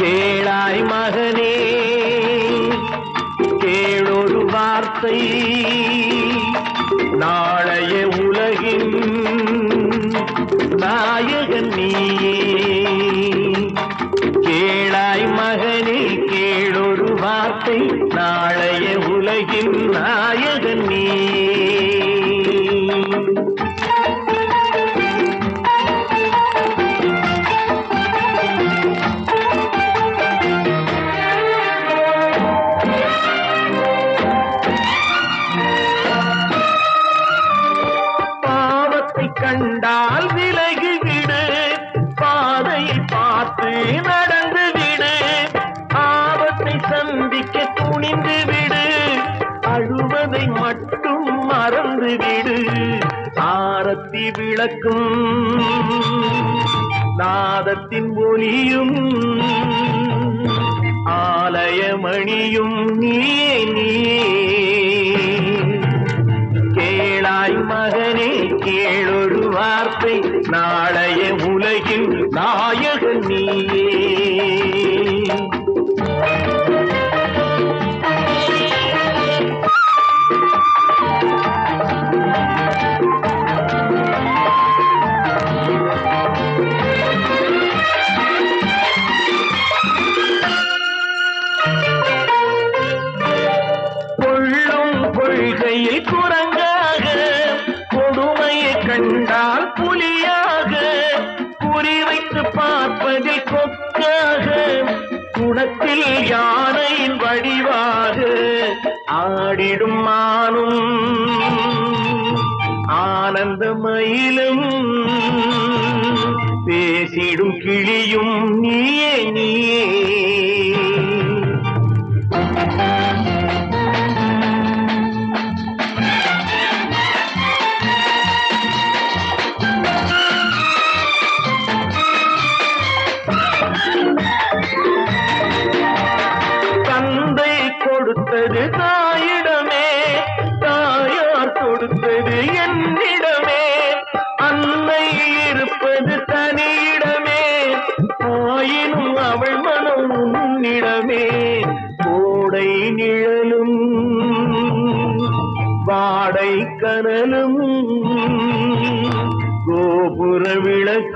கேளாய் மகனே கேளொரு வார்த்தை நாளைய உலகின் நாயகன் நீயே கேளாய் மகனே கேளொரு வார்த்தை நாளைய உலகின் நாயகன் நீயே கண்டால் விலகிவிடு பாதையை பார்த்து நடந்து விடு ஆபத்தை சந்திக்க துணிந்து விடு அழுவதை மட்டும் மறந்து விடு ஆரத்தி விளக்கும் நாதத்தின் ஒளியும் ஆலயமணியும் நீயே நீயே கேளாய் மகனே கேளொரு வார்த்தை நாளைய உலகின் நாயகன் நீயே கொள்ளும் கொள்கையில் குரங்காக கொடுமையை கண்டால் புலியாக குறிவைத்து பார்ப்பதில் கொக்காக குணத்தில் யானையின் வடிவாக ஆடிடும் மானும் ஆனந்த மயிலும் பேசிடும் கிளியும் நீயே நீயே கொடுத்தது தாயிடமே தாயார் கொடுத்தது என்னிடமே அன்னை இருப்பது தனியிடமே ஆயினும் அவள் மனம் உன்னிடமே கோடை நிழலும் வாடை கனலும் கோபுர விளக்கு